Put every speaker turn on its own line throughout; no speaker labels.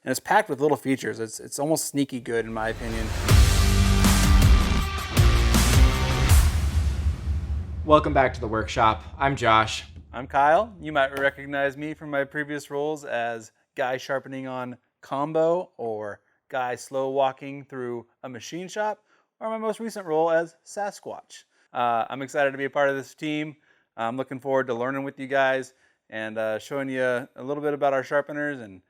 and it's packed with little features. It's almost sneaky good in my opinion.
Welcome back to the workshop. I'm Josh.
I'm Kyle. You might recognize me from my previous roles as guy sharpening on combo or guy slow walking through a machine shop, or my most recent role as Sasquatch. I'm excited to be a part of this team. I'm looking forward to learning with you guys and showing you a little bit about our sharpeners and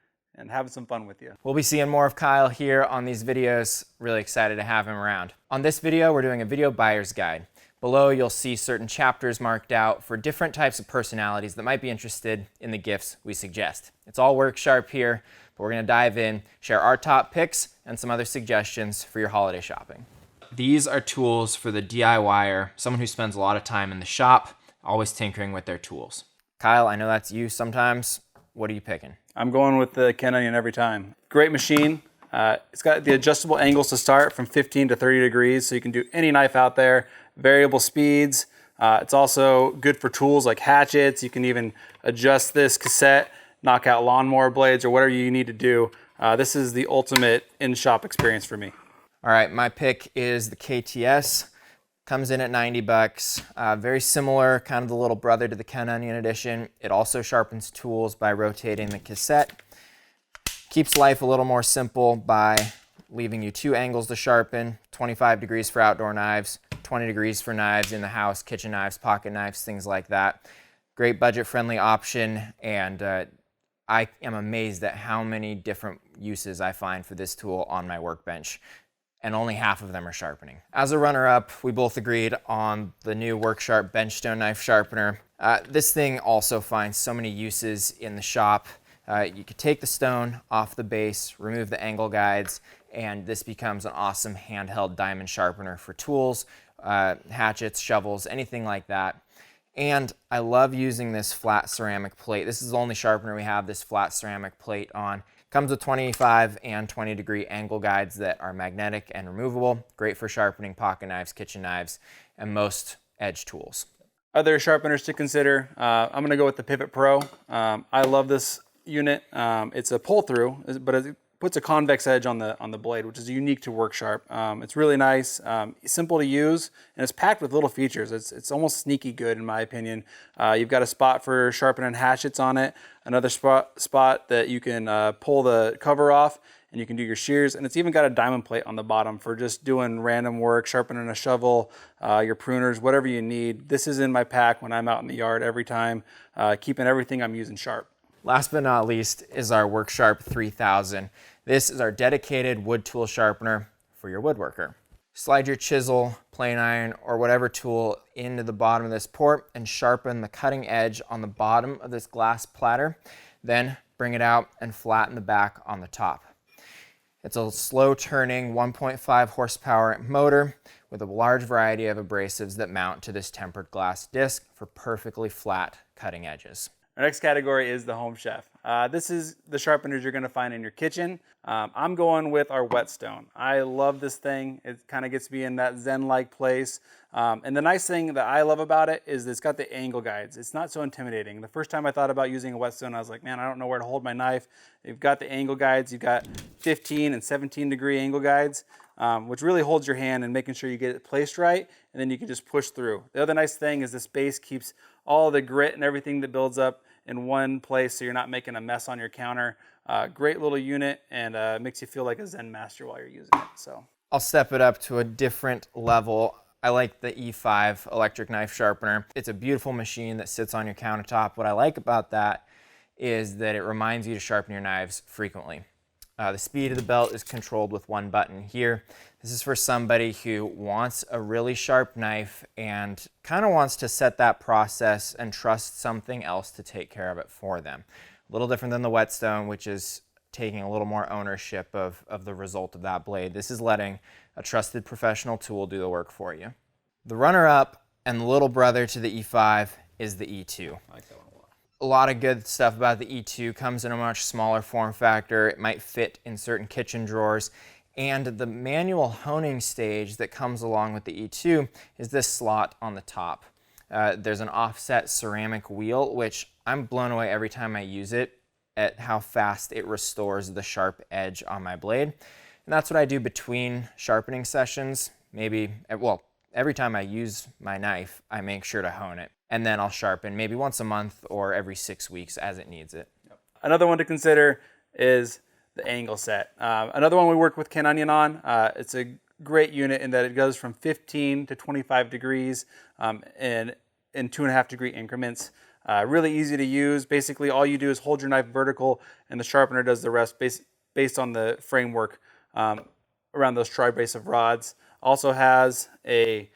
having some fun with you.
We'll be seeing more of Kyle here on these videos. Really excited to have him around. On this video, we're doing a video buyer's guide. Below, you'll see certain chapters marked out for different types of personalities that might be interested in the gifts we suggest. It's all work sharp here, but we're going to dive in, share our top picks, and some other suggestions for your holiday shopping. These are tools for the DIYer, someone who spends a lot of time in the shop, always tinkering with their tools. Kyle, I know that's you sometimes. What are you picking?
I'm going with the Ken Onion every time. Great machine. It's got the adjustable angles to start from 15 to 30 degrees, so you can do any knife out there. Variable speeds. It's also good for tools like hatchets. You can even adjust this cassette, knock out lawnmower blades, or whatever you need to do. This is the ultimate in-shop experience for me.
All right, my pick is the KTS. Comes in at 90 bucks. Very similar, kind of the little brother to the Ken Onion edition. It also sharpens tools by rotating the cassette. Keeps life a little more simple by leaving you 2 angles to sharpen, 25 degrees for outdoor knives, 20 degrees for knives in the house, kitchen knives, pocket knives, things like that. Great budget-friendly option, and I am amazed at how many different uses I find for this tool on my workbench, and only half of them are sharpening. As a runner-up, we both agreed on the new WorkSharp Benchstone Knife Sharpener. This thing also finds so many uses in the shop. You could take the stone off the base, remove the angle guides, and this becomes an awesome handheld diamond sharpener for tools, hatchets, shovels, anything like that. And I love using this flat ceramic plate. This is the only sharpener we have this flat ceramic plate on. Comes with 25 and 20 degree angle guides that are magnetic and removable. Great for sharpening pocket knives, kitchen knives, and most edge tools.
Other sharpeners to consider, I'm going to go with the Pivot Pro. I love this unit. It's a pull through, but it puts a convex edge on the blade, which is unique to WorkSharp. It's really nice, simple to use, and it's packed with little features. It's almost sneaky good in my opinion. You've got a spot for sharpening hatchets on it, another spot that you can pull the cover off and you can do your shears, and it's even got a diamond plate on the bottom for just doing random work, sharpening a shovel, your pruners, whatever you need. This is in my pack when I'm out in the yard every time, keeping everything I'm using sharp.
Last but not least is our WorkSharp 3000. This is our dedicated wood tool sharpener for your woodworker. Slide your chisel, plane iron, or whatever tool into the bottom of this port and sharpen the cutting edge on the bottom of this glass platter. Then bring it out and flatten the back on the top. It's a slow turning 1.5 horsepower motor with a large variety of abrasives that mount to this tempered glass disc for perfectly flat cutting edges.
Our next category is the Home Chef. This is the sharpeners you're going to find in your kitchen. I'm going with our whetstone. I love this thing. It kind of gets me in that zen-like place. And the nice thing that I love about it is it's got the angle guides. It's not so intimidating. The first time I thought about using a whetstone, I was like, man, I don't know where to hold my knife. You've got the angle guides. You've got 15 and 17 degree angle guides, which really holds your hand and making sure you get it placed right, and then you can just push through. The other nice thing is this base keeps all the grit and everything that builds up in one place, so you're not making a mess on your counter. Great little unit, and makes you feel like a Zen master while you're using it. So
I'll step it up to a different level. I like the E5 electric knife sharpener. It's a beautiful machine that sits on your countertop. What I like about that is that it reminds you to sharpen your knives frequently. The speed of the belt is controlled with one button here. This is for somebody who wants a really sharp knife and kind of wants to set that process and trust something else to take care of it for them. A little different than the whetstone, which is taking a little more ownership of the result of that blade. This is letting a trusted professional tool do the work for you. The runner-up and the little brother to the E5 is the E2.
I like that one a lot.
A lot of good stuff about the E2. Comes in a much smaller form factor. It might fit in certain kitchen drawers. And the manual honing stage that comes along with the E2 is this slot on the top. There's an offset ceramic wheel, which I'm blown away every time I use it. at how fast it restores the sharp edge on my blade. And that's what I do between sharpening sessions. Maybe, well, every time I use my knife, I make sure to hone it. And then I'll sharpen maybe once a month or every 6 weeks as it needs it.
Another one to consider is the angle set. Another one we work with Ken Onion on. It's a great unit in that it goes from 15 to 25 degrees in 2.5 degree increments. Really easy to use. Basically, all you do is hold your knife vertical, and the sharpener does the rest based on the framework around those tri-abrasive rods. Also has a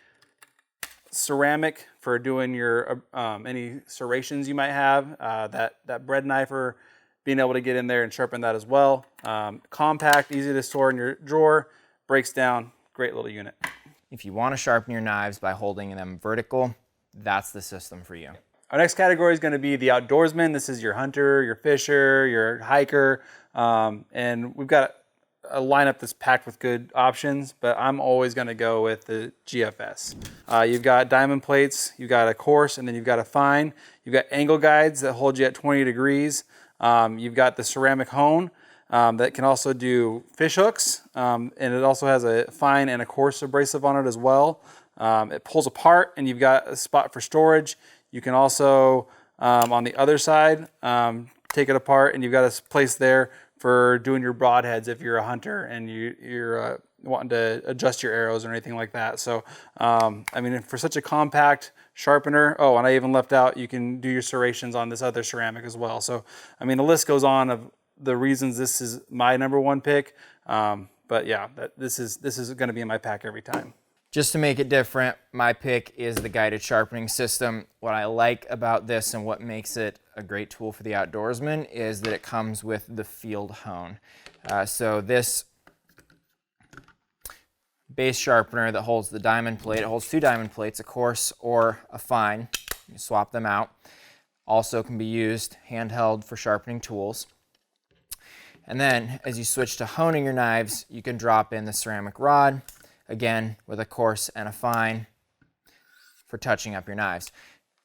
ceramic for doing your any serrations you might have. That bread knife, or being able to get in there and sharpen that as well. Compact, easy to store in your drawer, breaks down, great little unit.
If you want to sharpen your knives by holding them vertical, that's the system for you.
Our next category is going to be the outdoorsman. This is your hunter, your fisher, your hiker, and we've got a lineup that's packed with good options, but I'm always going to go with the GFS. You've got diamond plates, you've got a coarse, and then you've got a fine. You've got angle guides that hold you at 20 degrees. You've got the ceramic hone that can also do fish hooks, and it also has a fine and a coarse abrasive on it as well. It pulls apart, and you've got a spot for storage. You can also, on the other side, take it apart, and you've got a place there for doing your broadheads if you're a hunter and you're wanting to adjust your arrows or anything like that. So, I mean, for such a compact sharpener, oh, and I even left out, you can do your serrations on this other ceramic as well. So, I mean, the list goes on of the reasons this is my #1 pick. But yeah, this is going to be in my pack every time.
Just to make it different, my pick is the guided sharpening system. What I like about this and what makes it a great tool for the outdoorsman is that it comes with the field hone. So this base sharpener that holds the diamond plate, it holds 2 diamond plates, a coarse or a fine. You swap them out. Also can be used handheld for sharpening tools. And then as you switch to honing your knives, you can drop in the ceramic rod, again with a coarse and a fine for touching up your knives.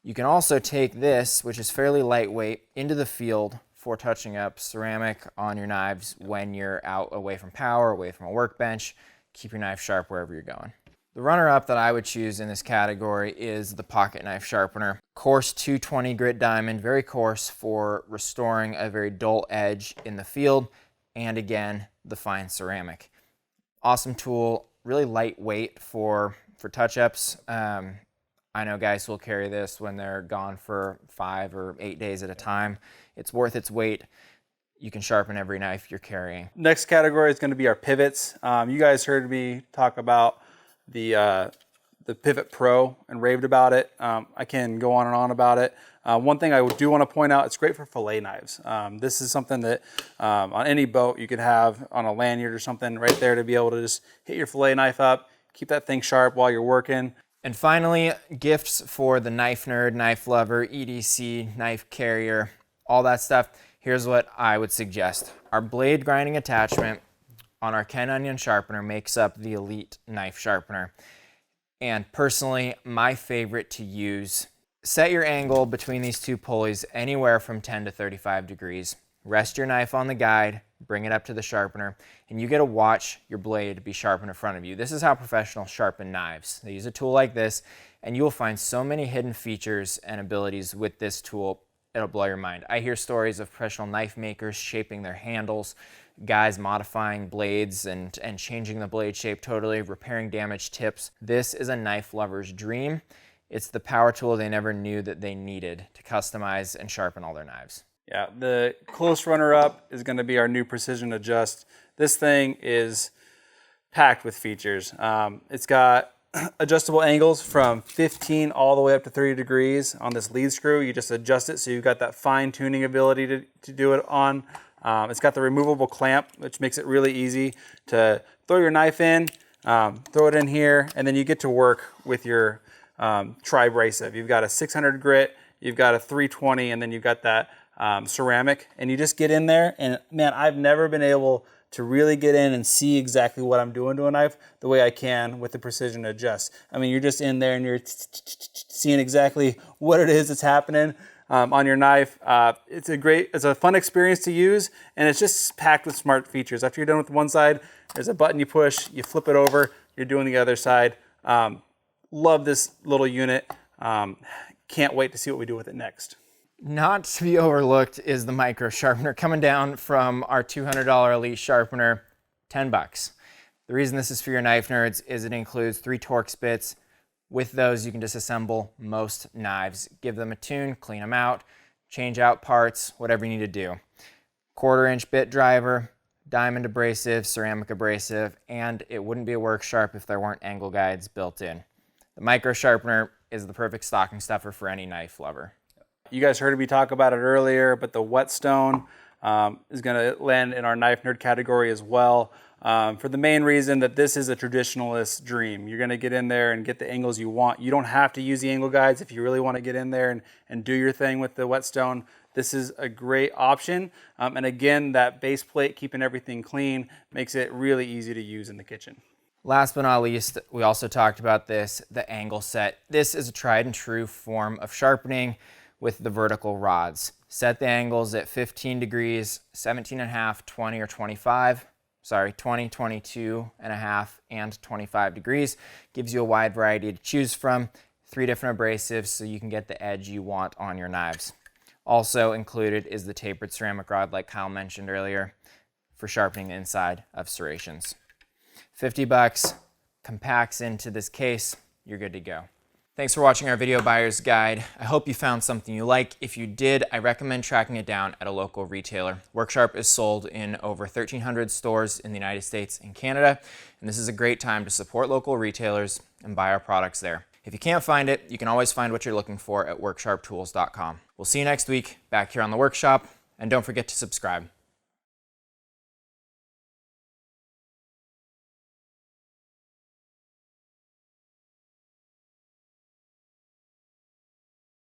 You can also take this, which is fairly lightweight, into the field for touching up ceramic on your knives when you're out away from power, away from a workbench. Keep your knife sharp wherever you're going. The runner-up that I would choose in this category is the pocket knife sharpener. Coarse 220 grit diamond, very coarse for restoring a very dull edge in the field, and again, the fine ceramic. Awesome tool, really lightweight for touch-ups. I know guys who will carry this when they're gone for 5 or 8 days at a time. It's worth its weight. You can sharpen every knife you're carrying.
Next category is going to be our pivots. You guys heard me talk about the Pivot Pro and raved about it. I can go on and on about it. One thing I do want to point out, it's great for fillet knives. This is something that on any boat you could have on a lanyard or something right there to be able to just hit your fillet knife up, keep that thing sharp while you're working.
And finally, gifts for the knife nerd, knife lover, EDC, knife carrier, all that stuff. Here's what I would suggest. Our blade grinding attachment on our Ken Onion sharpener makes up the elite knife sharpener. And personally, my favorite to use. Set your angle between these 2 pulleys anywhere from 10 to 35 degrees. Rest your knife on the guide, bring it up to the sharpener, and you get to watch your blade be sharpened in front of you. This is how professionals sharpen knives. They use a tool like this, and you will find so many hidden features and abilities with this tool, it'll blow your mind. I hear stories of professional knife makers shaping their handles, guys modifying blades and changing the blade shape totally, repairing damaged tips. This is a knife lover's dream. It's the power tool they never knew that they needed to customize and sharpen all their knives.
Yeah, the close runner-up is going to be our new Precision Adjust. This thing is packed with features. It's got adjustable angles from 15 all the way up to 30 degrees on this lead screw. You just adjust it so you've got that fine-tuning ability to do it on. It's got the removable clamp, which makes it really easy to throw your knife in, throw it in here, and then you get to work with your tri-abrasive. You've got a 600 grit, you've got a 320, and then you've got that ceramic, and you just get in there, and man, I've never been able to really get in and see exactly what I'm doing to a knife the way I can with the Precision Adjust. I mean, you're just in there and you're seeing exactly what it is that's happening. on your knife. It's a fun experience to use, and it's just packed with smart features. After you're done with one side, there's a button you push, you flip it over, you're doing the other side. Love this little unit. Can't wait to see what we do with it next.
Not to be overlooked is the micro sharpener coming down from our $200 Elite sharpener, 10 bucks. The reason this is for your knife nerds is it includes 3 Torx bits. With those, you can disassemble most knives. Give them a tune, clean them out, change out parts, whatever you need to do. 1/4-inch bit driver, diamond abrasive, ceramic abrasive, and it wouldn't be a work sharp if there weren't angle guides built in. The micro sharpener is the perfect stocking stuffer for any knife lover.
You guys heard me talk about it earlier, but the whetstone is going to land in our knife nerd category as well. For the main reason that this is a traditionalist's dream. You're going to get in there and get the angles you want. You don't have to use the angle guides if you really want to get in there and do your thing with the whetstone. This is a great option. And again, that base plate, keeping everything clean, makes it really easy to use in the kitchen.
Last but not least, we also talked about this, the angle set. This is a tried and true form of sharpening with the vertical rods. Set the angles at 15 degrees, 17.5, 20, or 25. Sorry, 20, 22 and a half, and 25 degrees. Gives you a wide variety to choose from. 3 different abrasives so you can get the edge you want on your knives. Also included is the tapered ceramic rod like Kyle mentioned earlier for sharpening the inside of serrations. 50 bucks, compacts into this case, you're good to go. Thanks for watching our video buyer's guide. I hope you found something you like. If you did, I recommend tracking it down at a local retailer. Worksharp is sold in over 1,300 stores in the United States and Canada, and this is a great time to support local retailers and buy our products there. If you can't find it, you can always find what you're looking for at worksharptools.com. We'll see you next week back here on the workshop, and don't forget to subscribe.